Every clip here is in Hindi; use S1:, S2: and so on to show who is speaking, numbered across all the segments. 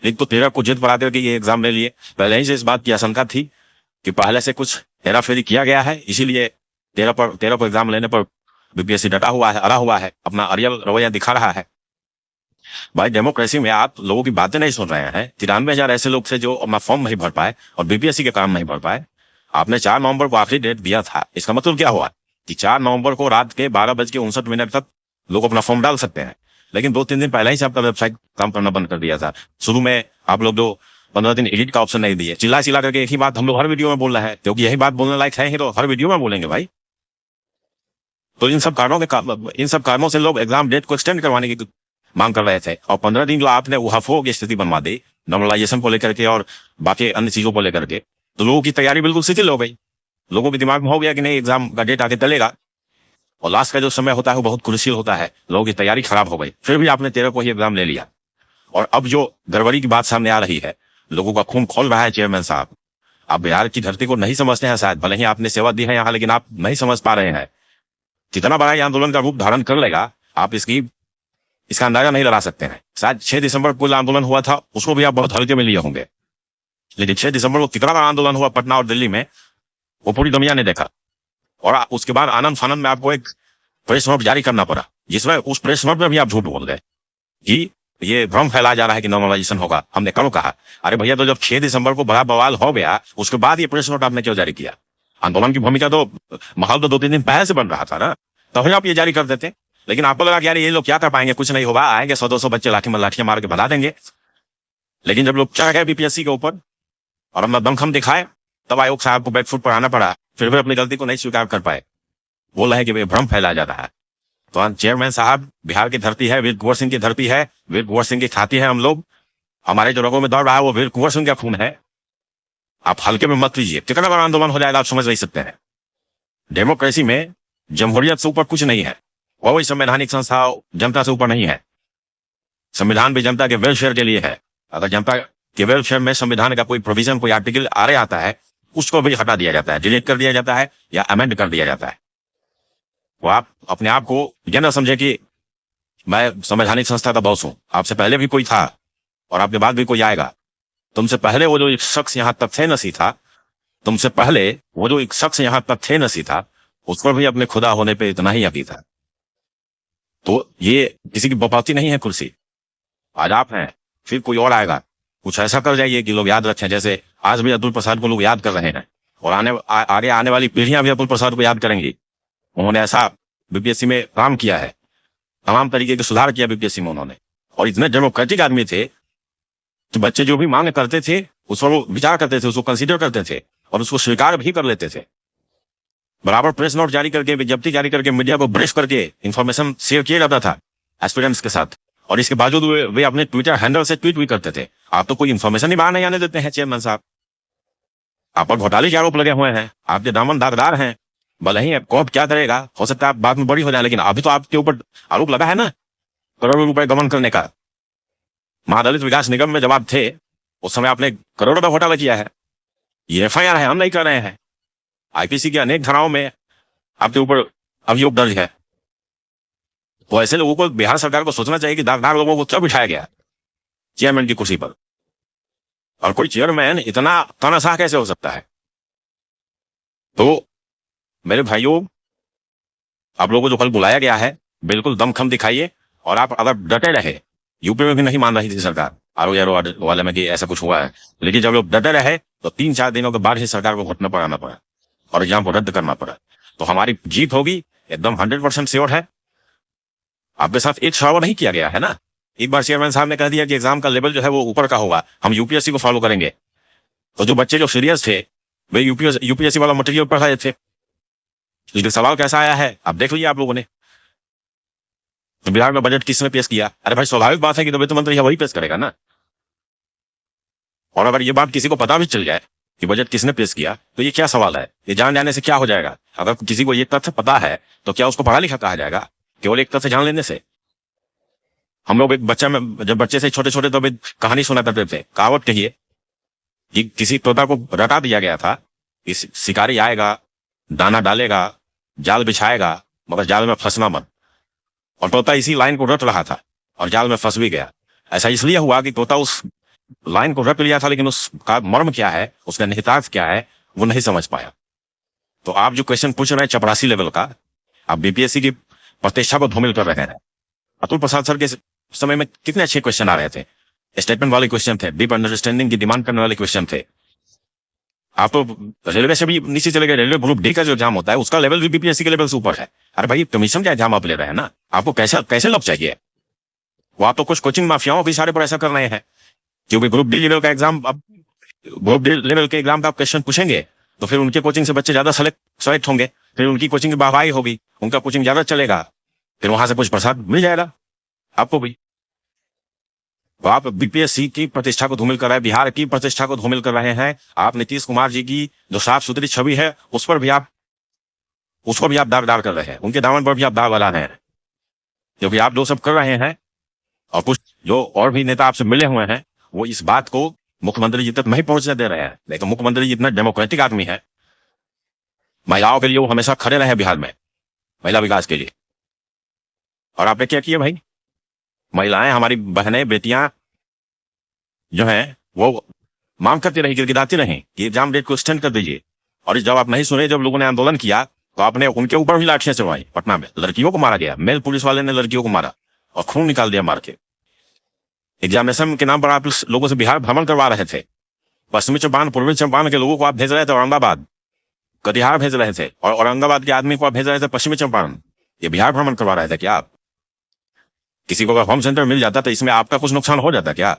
S1: एक तो 13 को जिद बढ़ा करके ये एग्जाम ले लिए। पहले ही से इस बात की आशंका थी कि पहले से कुछ हेराफेरी किया गया है, इसीलिए 13 को एग्जाम लेने पर बीपीएससी डटा हुआ है, अड़ा हुआ है, अपना अरियल रवैया दिखा रहा है। भाई डेमोक्रेसी में आप लोगों की बातें नहीं सुन रहे हैं। 93,000 ऐसे लोग थे जो अपना फॉर्म नहीं भर पाए और बीपीएससी के काम नहीं भर पाए। आपने 4 नवंबर को आखिरी डेट दिया था। इसका मतलब क्या हुआ कि 4 नवंबर को रात के 12:59 तक लोग अपना फॉर्म डाल सकते हैं। लेकिन 2-3 दिन पहले ही से आपका वेबसाइट काम करना बंद कर दिया था। शुरू में आप लोग जो 15 दिन एडिट का ऑप्शन नहीं दिए, चिल्ला चिल्ला करके एक ही बात हम लोग हर वीडियो में बोल रहे हैं, क्योंकि यही बात बोलने लायक है ही तो हर वीडियो में बोलेंगे भाई। तो इन सब कारणों से लोग एग्जाम डेट को एक्सटेंड करवाने की मांग कर रहे थे। और 15 दिन जो आपने उहाफों की स्थिति बनवा दी नॉर्मलाइजेशन को लेकर के और बाकी अन्य चीजों को लेकर के, तो लोगों की तैयारी बिल्कुल शिथिल हो गई। लोगों के दिमाग में हो गया कि नहीं एग्जाम का डेट आगे चलेगा, और लास्ट का जो समय होता है वो बहुत क्रूशियल होता है। लोगों की तैयारी खराब हो गई, फिर भी आपने 13 को ही एग्जाम ले लिया। और अब जो गड़बड़ी की बात सामने आ रही है, लोगों का खून खोल रहा है चेयरमैन साहब। आप बिहार की धरती को नहीं समझते हैं शायद, भले ही आपने सेवा दी है यहाँ, लेकिन आप नहीं समझ पा रहे हैं कितना बड़ा ये आंदोलन का रूप धारण कर लेगा। आप इसका अंदाजा नहीं लगा सकते हैं। शायद 6 दिसंबर को आंदोलन हुआ था, उसको भी आप बहुत हल्के में लिए होंगे, लेकिन 6 दिसंबर को कितना बड़ा आंदोलन हुआ पटना और दिल्ली में, वो पूरी दुनिया ने देखा। और उसके बाद आनंद फानंद में आपको एक प्रेस नोट जारी करना पड़ा, जिसमें उस प्रेस नोट में भी आप झूठ बोल गए कि ये भ्रम फैलाया जा रहा है कि नॉर्मलाइजेशन होगा। हमने कब कहा? अरे भैया, तो जब 6 दिसंबर को बड़ा बवाल हो गया, उसके बाद ये प्रेस नोट आपने क्यों जारी किया? आंदोलन की भूमिका तो माहौल तो 2-3 दिन पहले से बन रहा था ना, तभी आप ये जारी कर देते। लेकिन आपको लगा कि यार ये लोग क्या कर पाएंगे, कुछ नहीं होगा, आएंगे 100-200 बच्चे लाठियां मार के भगा देंगे। लेकिन जब लोग चढ़ गए बीपीएससी के ऊपर और अपना दमखम दिखाए, तब आयोग साहब को बैकफुट पर आना पड़ा। फिर भी अपनी गलती को नहीं स्वीकार कर पाए, बोल रहे हैं कि वे भ्रम फैलाया जा रहा है। तो चेयरमैन साहब, बिहार की धरती है, वीर कुंवर सिंह की धरती है, वीर कुंवर सिंह की खाती है हम लोग। हमारे जो रगों में दौड़ रहा है वो वीर कुंवर सिंह का खून है। आप हल्के में मत लीजिए, कितना बड़ा आंदोलन हो जाएगा आप समझ नहीं सकते हैं। डेमोक्रेसी में जमहूरियत से ऊपर कुछ नहीं है, कोई संवैधानिक संस्था जनता से ऊपर नहीं है। संविधान भी जनता के वेलफेयर के लिए है। अगर जनता के वेलफेयर में संविधान का कोई प्रोविजन, कोई आर्टिकल आ रहा आता है, उसको भी हटा दिया जाता है, डिलीट कर दिया जाता है या अमेंड कर दिया जाता है। वो आप अपने आप को यह ना समझे कि मैं संवैधानिक संस्था का बॉस हूं। आपसे पहले भी कोई था और आपके बाद भी कोई आएगा। तुमसे पहले वो जो एक शख्स यहाँ तथ्य नसी था, तुमसे पहले वो जो एक शख्स यहाँ तथ्य नसी था, उसको भी अपने खुदा होने पे इतना ही यकीन था। तो ये किसी की बपौती नहीं है कुर्सी। आज आप हैं, फिर कोई और आएगा। कुछ ऐसा कर जाइए कि लोग याद रखें, जैसे आज भी अतुल प्रसाद को लोग याद कर रहे हैं और आगे आने वाली पीढ़ियां भी अतुल प्रसाद को याद करेंगी। उन्होंने ऐसा बीपीएससी में काम किया है, तमाम तरीके के सुधार किया बीपीएससी में उन्होंने। और इतने डेमोक्रेटिक आदमी थे कि बच्चे जो भी मांग करते थे उस पर वो विचार करते थे, उसको कंसीडर करते थे और उसको स्वीकार भी कर लेते थे। बराबर प्रेस नोट जारी करके, विज्ञप्ति जारी करके, मीडिया को ब्रीफ करके इंफॉर्मेशन शेयर किया जाता था एस्पिरेंट्स के साथ। और इसके बावजूद वे अपने ट्विटर हैंडल से ट्वीट भी करते थे। आप तो कोई इंफॉर्मेशन ही बाहर नहीं आने देते हैं चेयरमैन साहब। आप पर घोटाले के आरोप लगे हुए हैं, आपके दामन दागदार हैं। भले ही कौन क्या करेगा, हो सकता है आप बाद में बड़ी हो जाए, लेकिन अभी तो आपके ऊपर आरोप लगा है ना करोड़ों रुपए गबन करने का। महादलित विकास निगम में जब आप थे उस समय आपने करोड़ों का घोटाला किया है। ये एफआईआर है, हम नहीं कर रहे हैं। आईपीसी की अनेक धाराओं में आपके ऊपर अभियोग दर्ज है। तो ऐसे लोगों को बिहार सरकार को सोचना चाहिए कि दागदार लोगों को क्यों बिठाया गया चेयरमैन की कुर्सी पर। और कोई चेयरमैन इतना तानाशाह कैसे हो सकता है? तो मेरे भाइयों, आप लोगों को जो कल बुलाया गया है, बिल्कुल दमखम दिखाइए। और आप अगर डटे रहे, यूपी में भी नहीं मान रही थी सरकार आरोप वाले में कि ऐसा कुछ हुआ है, लेकिन जब लोग डटे रहे तो 3-4 दिनों के बाद ही सरकार को घुटना पड़ाना पड़ा और एग्जाम को रद्द करना पड़ा। तो हमारी जीत होगी, एकदम 100% श्योर है। आपके साथ एक सवाल नहीं किया गया है ना। एक बार चेयरमैन साहब ने कह दिया कि एग्जाम का लेवल जो है वो ऊपर का होगा, हम यूपीएससी को फॉलो करेंगे। तो जो बच्चे जो सीरियस थे वे यूपीएससी वाला मटेरियल पढ़ रहे थे। लेकिन सवाल कैसा आया है आप देख लीजिए आप लोगों ने। तो बिहार में बजट किसने पेश किया? अरे भाई, स्वाभाविक बात है कि तो वित्त मंत्री वही पेश करेगा ना। और अगर ये बात किसी को पता भी चल जाए कि बजट किसने पेश किया, तो ये क्या सवाल है? ये जान जाने से क्या हो जाएगा? अगर किसी को ये तथ्य पता है तो क्या उसको पढ़ा लिखा कहा जाएगा केवल एक तथ्य जान लेने से? हम लोग एक बच्चा में जब बच्चे से छोटे छोटे तो कहानी सुना करते थे, कहावत कहिए कि किसी तोता को रटा दिया गया था कि शिकारी आएगा, दाना डालेगा, जाल बिछाएगा, मगर जाल में फंसना मत। और तोता इसी लाइन को रट रहा था और जाल में फंस भी गया। ऐसा इसलिए हुआ कि तोता उस लाइन को रट लिया था, लेकिन उसका मर्म क्या है, उसका निहितार्थ क्या है, वो नहीं समझ पाया। तो आप जो क्वेश्चन पूछ रहे हैं चपरासी लेवल का, आप बीपीएससी की प्रतिष्ठा को धूमिल कर रहे हैं। अतुल प्रसाद सर के समय में कितने अच्छे क्वेश्चन आ रहे थे, स्टेटमेंट वाले क्वेश्चन थे, डीप अंडरस्टैंडिंग की डिमांड करने वाले क्वेश्चन थे। आप तो रेलवे से भी नीचे चले गए, रेलवे ग्रुप डी का जो एग्जाम होता है उसका लेवल भी बीपीएससी के लेवल से ऊपर है। अरे भाई, कमीशन का एग्जाम आप ले रहे हैं ना, आपको कैसे कैसे लोग चाहिए? वो आप तो कुछ कोचिंग माफियाओं भी सारे पर ऐसा कर रहे हैं, क्योंकि ग्रुप डी लेवल का एग्जाम, अब ग्रुप डी लेवल के एग्जाम का आप क्वेश्चन पूछेंगे तो फिर उनके कोचिंग से बच्चे ज्यादा सेलेक्ट होंगे, फिर उनकी कोचिंग की वाहवाही होगी, उनका कोचिंग ज्यादा चलेगा, फिर वहां से कुछ प्रसाद मिल जाएगा आपको भी। तो आप बीपीएससी की प्रतिष्ठा को धूमिल कर रहे हैं, बिहार की प्रतिष्ठा को धूमिल कर रहे हैं। आप नीतीश कुमार जी की जो साफ सुथरी छवि है उसको भी आप दागदार कर रहे हैं, उनके दामन पर भी आप दाग बना रहे हैं। क्योंकि आप जो सब कर रहे हैं, और कुछ जो और भी नेता आपसे मिले हुए हैं, वो इस बात को मुख्यमंत्री जी तक नहीं पहुंचने दे रहे हैं। लेकिन मुख्यमंत्री जी इतना डेमोक्रेटिक आदमी है, महिलाओं के लिए वो हमेशा खड़े रहे बिहार में, महिला विकास के लिए। और आपने क्या किया भाई? महिलाएं, हमारी बहनें, बेटियां जो हैं वो मांग करती रही, गिड़गिड़ाती रही कि एग्जाम डेट को एक्सटेंड कर दीजिए। और जब आप नहीं सुने, जब लोगों ने आंदोलन किया, तो आपने उनके ऊपर भी लाठियां चलवाई। पटना में लड़कियों को मारा गया, मेल पुलिस वाले ने लड़कियों को मारा और खून निकाल दिया मार के। एग्जामिनेशन के नाम पर आप लोगों से बिहार भ्रमण करवा रहे थे। पश्चिमी चंपारण, पूर्वी चंपारण के लोगों को आप भेज रहे थे औरंगाबाद, कटिहार भेज रहे थे, और औरंगाबाद के आदमी को आप भेज रहे थे पश्चिमी चंपारण। ये बिहार भ्रमण करवा रहे थे क्या आप? किसी को अगर होम सेंटर मिल जाता तो इसमें आपका कुछ नुकसान हो जाता क्या?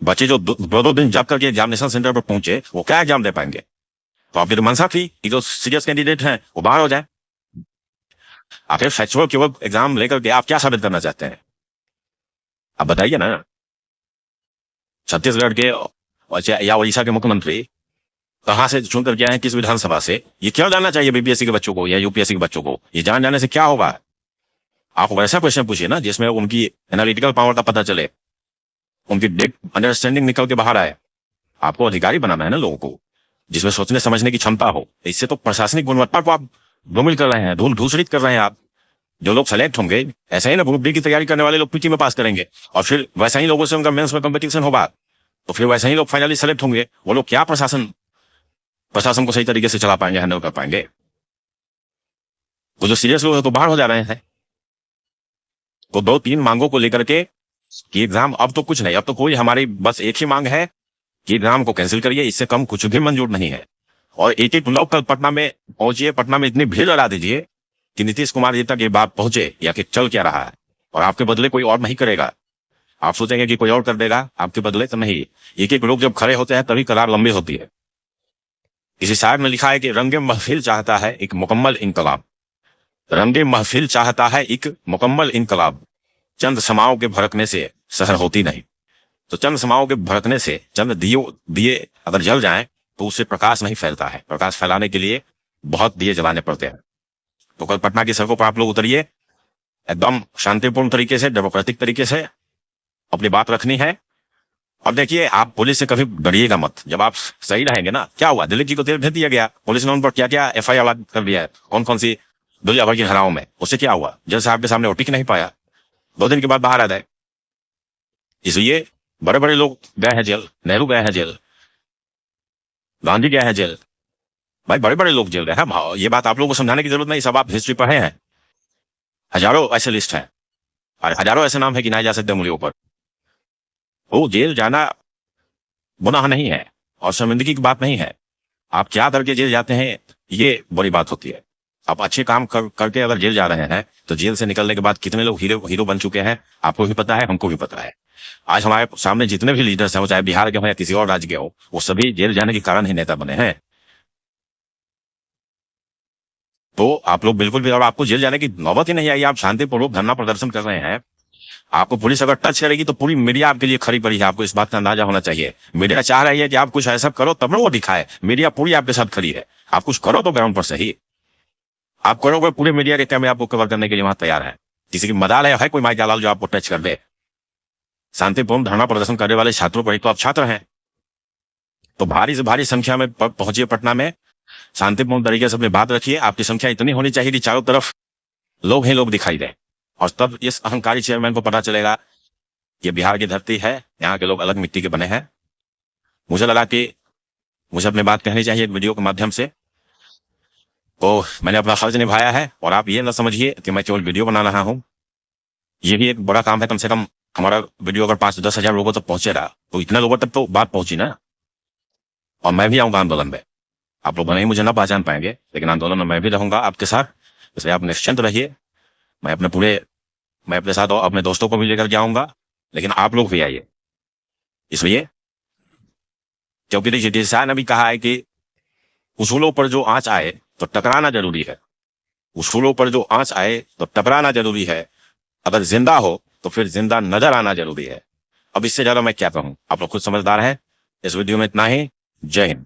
S1: बच्चे जो दो दिन जब करके एग्जामिनेशन सेंटर पर पहुंचे, वो क्या एग्जाम दे पाएंगे? तो आपकी तो मंशा थी कि जो सीरियस कैंडिडेट हैं वो बाहर हो जाए। आखिर फैक्चुअल केवल एग्जाम लेकर के आप क्या साबित करना चाहते हैं? आप बताइए ना। छत्तीसगढ़ के या उड़ीसा के मुख्यमंत्री कहां से चुन कर गया है, किस विधानसभा से? ये क्यों जानना चाहिए बीपीएससी के बच्चों को या यूपीएससी के बच्चों को? ये जाने से क्या होगा? आप वैसा क्वेश्चन पूछिए ना जिसमें उनकी एनालिटिकल पावर का पता चले, उनकी डीप अंडरस्टैंडिंग निकल के बाहर आए। आपको अधिकारी बनाना है ना लोगों को, जिसमें सोचने समझने की क्षमता हो। इससे तो प्रशासनिक गुणवत्ता को आप धूमिल कर रहे हैं, दूषित कर रहे हैं आप। जो लोग सेलेक्ट होंगे, ऐसा ही ना ग्रुप डी की तैयारी करने वाले लोग पीटी में पास करेंगे, और फिर वैसा ही लोगों से उनका मेंस में कंपटीशन होगा, तो फिर वैसे ही लोग फाइनली सेलेक्ट होंगे। वो लोग क्या प्रशासन को सही तरीके से चला पाएंगे, हैंडल कर पाएंगे? वो जो सीरियस लोग हैं तो बाहर हो जा रहे हैं। तो 2-3 मांगों को लेकर के कि एग्जाम, अब तो कुछ नहीं, अब तो कोई, हमारी बस एक ही मांग है कि एग्जाम को कैंसिल करिए, इससे कम कुछ भी मंजूर नहीं है। और एक लोग कल पटना में पहुंचिए, पटना में इतनी भीड़ लगा दीजिए कि नीतीश कुमार जी तक ये बात पहुंचे या कि चल क्या रहा है, और आपके बदले कोई और नहीं करेगा। आप सोचेंगे कि कोई और कर देगा आपके बदले, तो नहीं। एक लोग जब खड़े होते हैं तभी कतार लंबी होती है। किसी शायर ने लिखा है कि रंगे महफिल चाहता है एक मुकम्मल इनकलाब, रंगे महफिल चाहता है एक मुकम्मल इनकलाब, चंद समाओं के भड़कने से शहर होती नहीं। तो चंद समाओं के भड़कने से, चंद दिए अगर जल जाएं तो उससे प्रकाश नहीं फैलता है। प्रकाश फैलाने के लिए बहुत दिए जलाने पड़ते हैं। तो कल पटना की सड़कों पर आप लोग उतरिए, एकदम शांतिपूर्ण तरीके से, डेमोक्रेटिक तरीके से अपनी बात रखनी है। और देखिए, आप पुलिस से कभी डरिएगा मत। जब आप सही रहेंगे ना, क्या हुआ, दिल्ली को तेल भेज दिया गया, पुलिस ने उन पर क्या क्या एफआईआर कर दिया है, कौन कौन सी दुनिया भर की घटनाओं में। उससे क्या हुआ? जज साहब के सामने वो टिक नहीं पाया, 2 दिन के बाद बाहर आ जाए। इसलिए बड़े बड़े लोग गए हैं जेल, नेहरू गए हैं जेल, गांधी गए हैं जेल, भाई बड़े बड़े लोग जेल गए हैं। ये बात आप लोगों को समझाने की जरूरत नहीं, सब आप हिस्ट्री पढ़े हैं। हजारों ऐसे लिस्ट है, और हजारों ऐसे नाम है गिनाए जा सकते हैं उंगलियों पर। वो जेल जाना गुनाह नहीं है और शर्मिंदगी की बात नहीं है। आप क्या करके जेल जाते हैं, ये बड़ी बात होती है। आप अच्छे काम करके अगर जेल जा रहे हैं, तो जेल से निकलने के बाद कितने लोग हीरो बन चुके हैं, आपको भी पता है, हमको भी पता है। आज हमारे सामने जितने भी लीडर्स हैं, वो चाहे बिहार के हो या किसी और राज्य के हो, वो सभी जेल जाने के कारण ही नेता बने हैं। तो आप लोग बिल्कुल भी, और आपको जेल जाने की नौबत ही नहीं आई। आप शांतिपूर्वक धरना प्रदर्शन कर रहे हैं, आपको पुलिस अगर टच करेगी तो पूरी मीडिया आपके लिए खड़ी पड़ी है। आपको इस बात का अंदाजा होना चाहिए। मीडिया चाह रही है कि आप कुछ ऐसा करो तब ना वो दिखाए। मीडिया पूरी आपके साथ खड़ी है, आप कुछ करो तो ग्राउंड पर सही। आप करोगे, पूरे मीडिया के कैमरे आपको कवर करने के लिए वहां तैयार है। किसी की मदाल है कोई माइक लाल जो आपको टच कर दे? शांतिपूर्ण धरना प्रदर्शन करने वाले छात्रों पर ही तो आप छात्र हैं। तो भारी से भारी संख्या में पहुंचिए पटना में, शांतिपूर्ण तरीके से अपनी बात रखिए। आपकी संख्या इतनी होनी चाहिए कि चारों तरफ लोग ही लोग दिखाई दें, और तब इस अहंकारी चेयरमैन को पता चलेगा ये बिहार की धरती है, यहाँ के लोग अलग मिट्टी के बने हैं। मुझे लगा कि मुझे अपनी बात कहनी चाहिए एक वीडियो के माध्यम से, तो मैंने अपना फर्ज निभाया है। और आप ये ना समझिए कि मैं केवल वीडियो बना रहा हूँ, ये भी एक बड़ा काम है। कम से कम हमारा वीडियो अगर 5-10 हजार लोगों तक पहुंचे रहा, तो इतने लोगों तक तो बात पहुंची ना। और मैं भी आऊंगा आंदोलन में, आप लोग नहीं मुझे ना पहचान पाएंगे, लेकिन आंदोलन में मैं भी रहूंगा आपके साथ। इसलिए आप निश्चिंत रहिए, मैं अपने साथ और अपने दोस्तों को भी लेकर जाऊंगा, लेकिन आप लोग भी आइए। इसलिए क्योंकि देखिए, जैसा ने भी कहा है कि उसूलों पर जो आंच आए तो टकराना जरूरी है। उसूलों पर जो आंच आए तो टकराना जरूरी है। अगर जिंदा हो तो फिर जिंदा नजर आना जरूरी है। अब इससे ज्यादा मैं क्या कहूं, आप लोग खुद समझदार हैं। इस वीडियो में इतना ही। जय हिंद।